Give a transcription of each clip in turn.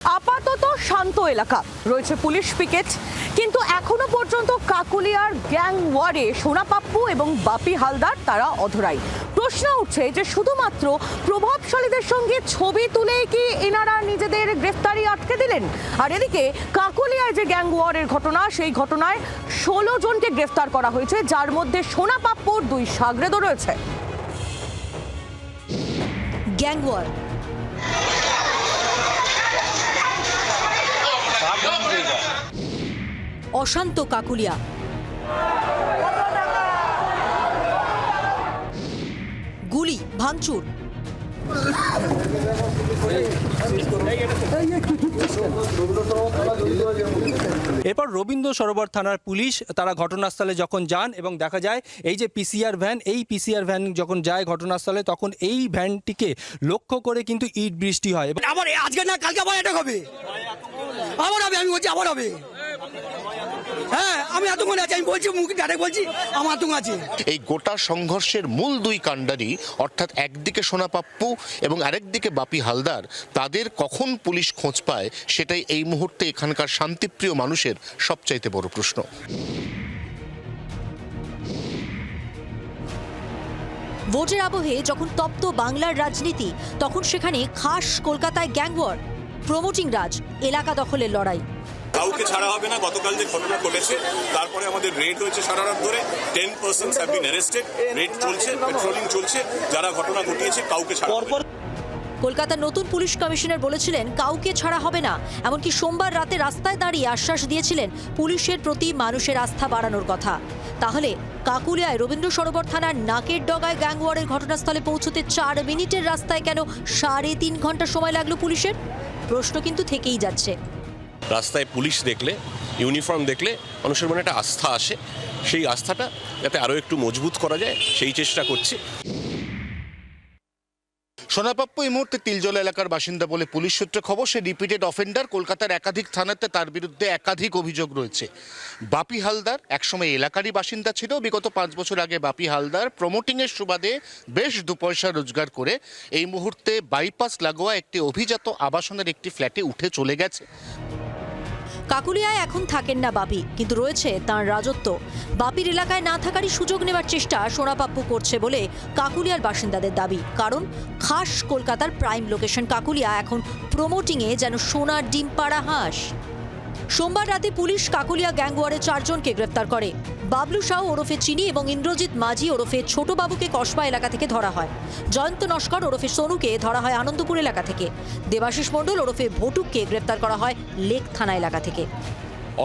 আপাতত শান্ত এলাকা, রয়েছে পুলিশ পিকেট, কিন্তু এখনো পর্যন্ত কাকুলিয়ার গ্যাং ওয়ারে সোনা পাপ্পু এবং বাপি হালদার তারা অধরাই। প্রশ্ন উঠছে যে শুধুমাত্র প্রভাবশালীদের সঙ্গে ছবি তুলেই কি এনারা নিজেদের গ্রেফতারি আটকে দিলেন? আর এদিকে কাকুলিয়ায় যে গ্যাং ওয়ারের ঘটনা, সেই ঘটনায় 16 জনকে গ্রেফতার করা হয়েছে, যার মধ্যে সোনা পাপ্পুর 2 সাগরেদও রয়েছে। গ্যাং ওয়ার, অশান্ত কাকুলিয়া, গুলি, ভাঙচুর। এরপর রবীন্দ্র সরোবর থানার পুলিশ তারা ঘটনাস্থলে যখন যান এবং দেখা যায় এই যে পিসিআর ভ্যান যখন যায় ঘটনাস্থলে, তখন এই ভ্যানটিকে লক্ষ্য করে কিন্তু ইট বৃষ্টি হয়। আবার আজকে না কালকে আবার এটা হবে, আবার হবে, আমি বলছি আবার হবে। হ্যাঁ, আমি আতঙ্ক আছি, আমি বলছি, মুখে ডাইরেক্ট বলছি আমার আতঙ্ক আছে। এই গোটা সংঘর্ষের মূল 2 কাণ্ডারি, অর্থাৎ একদিকে সোনা পাপ্পু এবং আরেকদিকে বাপি হালদার, তাদের কখন পুলিশ খোঁজ পায় সেটাই এই মুহূর্তে এখানকার শান্তিপ্রিয় মানুষের সবচাইতে বড় প্রশ্ন। ভোটের আবহে যখন তপ্ত বাংলার রাজনীতি, তখন সেখানে খাস কলকাতায় গ্যাং ওয়ার, প্রমোটিং রাজ, এলাকা দখলের লড়াই। কাউকে ছাড়া হবে না। গতকাল যে ঘটনা ঘটেছে, তারপরে আমাদের রেড হয়েছে সারা রাত ধরে, 10 persons have been arrested, red চলছে, পেট্রোলিং চলছে, যারা ঘটনা ঘটিয়েছে কাউকে ছাড়া হবে না। কলকাতার নতুন পুলিশ কমিশনার বলেছিলেন কাউকে ছাড়া হবে না, এমনকি সোমবার রাতে রাস্তায় দাঁড়িয়ে আশ্বাস দিয়েছিলেন পুলিশের প্রতি মানুষের আস্থা বাড়ানোর কথা। তাহলে কাকুলিয়ায় রবীন্দ্র সরোবর থানার নাকের ডগায় গ্যাং ওয়ারের ঘটনাস্থলে পৌঁছতে 4 মিনিটের রাস্তায় কেন 3.5 ঘন্টা সময় লাগলো পুলিশের? প্রশ্ন কিন্তু থেকেই যাচ্ছে। রাস্তায় পুলিশ দেখলে, ইউনিফর্ম দেখলে মানুষের মনে একটা আস্থা আসে, সেই আস্থাটা যাতে আরো একটু মজবুত করা যায় সেই চেষ্টা করছি। সোনা পাপ্পু এই মুহূর্তে তিলজলা এলাকার বাসিন্দা বলে পুলিশ সূত্রে খবর। সে রিপিটেড অফেন্ডার, কলকাতার একাধিক থানাতে তার বিরুদ্ধে একাধিক অভিযোগ রয়েছে। বাপি হালদার একসময় এলাকারই বাসিন্দা ছিল। বিগত 5 বছর আগে বাপি হালদার প্রমোটিংয়ের সুবাদে বেশ 2 পয়সা রোজগার করে এই মুহূর্তে বাইপাস লাগোয়া একটি অভিজাত আবাসনের একটি ফ্ল্যাটে উঠে চলে গেছে। কাকুলিয়ায় এখন থাকেন না বাপি, কিন্তু রয়েছে তাঁর রাজত্ব। বাপির এলাকায় না থাকারই সুযোগ নেবার চেষ্টা সোনা পাপ্পু করছে বলে কাকুলিয়ার বাসিন্দাদের দাবি। কারণ খাস কলকাতার প্রাইম লোকেশন কাকুলিয়া এখন প্রমোটিংয়ে যেন সোনার ডিম পাড়া হাঁস। সোমবার রাতে পুলিশ কাকুলিয়া গ্যাং ওয়ারে 4 জনকে গ্রেফতার করে। বাবলু সাউ ওরফে চিনি এবং ইন্দ্রজিৎ মাঝি ওরফে ছোট বাবুকে কসবা এলাকা থেকে ধরা হয়। জয়ন্ত নস্কর ওরফে সোনুকে ধরা হয় আনন্দপুর এলাকা থেকে। দেবাশিস মণ্ডল ওরফে ভটুককে গ্রেফতার করা হয় লেক থানা এলাকা থেকে।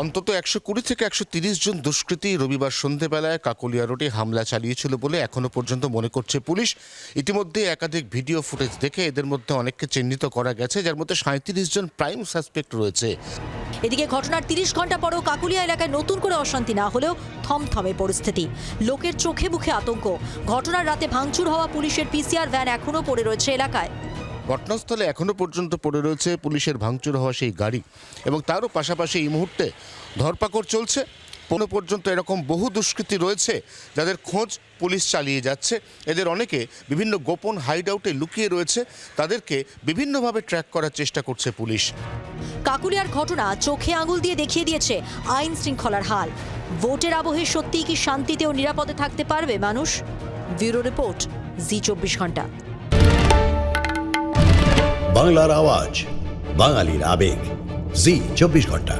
অন্তত 120 থেকে 130 জন দুষ্কৃতী রবিবার সন্ধ্যেবেলায় কাকুলিয়া রোডে হামলা চালিয়েছিল বলে এখনো পর্যন্ত মনে করছে পুলিশ। ইতিমধ্যে একাধিক ভিডিও ফুটেজ দেখে এদের মধ্যে অনেককে চিহ্নিত করা গেছে, যার মধ্যে 37 জন প্রাইম সাসপেক্ট রয়েছে। এদিকে ঘটনার 30 ঘন্টা পরেও কাকুলিয়া এলাকায় নতুন করে অশান্তি না হলেও থমথমে পরিস্থিতি। লোকের চোখে মুখে আতঙ্ক। ঘটনার রাতে ভাঙচুর হওয়া পুলিশের পিসিআর ভ্যান এখনো পড়ে রয়েছে এলাকায়। ঘটনাস্থলে এখনো পর্যন্ত পড়ে রয়েছে পুলিশের ভাঙচুর হওয়া সেই গাড়ি, এবং তারও পাশাপাশি এই মুহূর্তে ধরপাকড় চলছে। কোনো পর্যন্ত এরকম বহু দুষ্কৃতী রয়েছে যাদের খোঁজ পুলিশ চালিয়ে যাচ্ছে। এদের অনেকে বিভিন্ন গোপন হাইড আউটে লুকিয়ে রয়েছে, তাদেরকে বিভিন্নভাবে ট্র্যাক করার চেষ্টা করছে পুলিশ। কাকুলিয়ার ঘটনা চোখে আঙুল দিয়ে দেখিয়ে দিয়েছে আইন শৃঙ্খলার হাল। ভোটের আবহে সত্যিই কি শান্তিতে ও নিরাপদে থাকতে পারবে মানুষ? ব্যুরো রিপোর্ট, জি 24 ঘন্টা। বাংলার আওয়াজ, বাঙালির আবেগ, জি 24 ঘন্টা।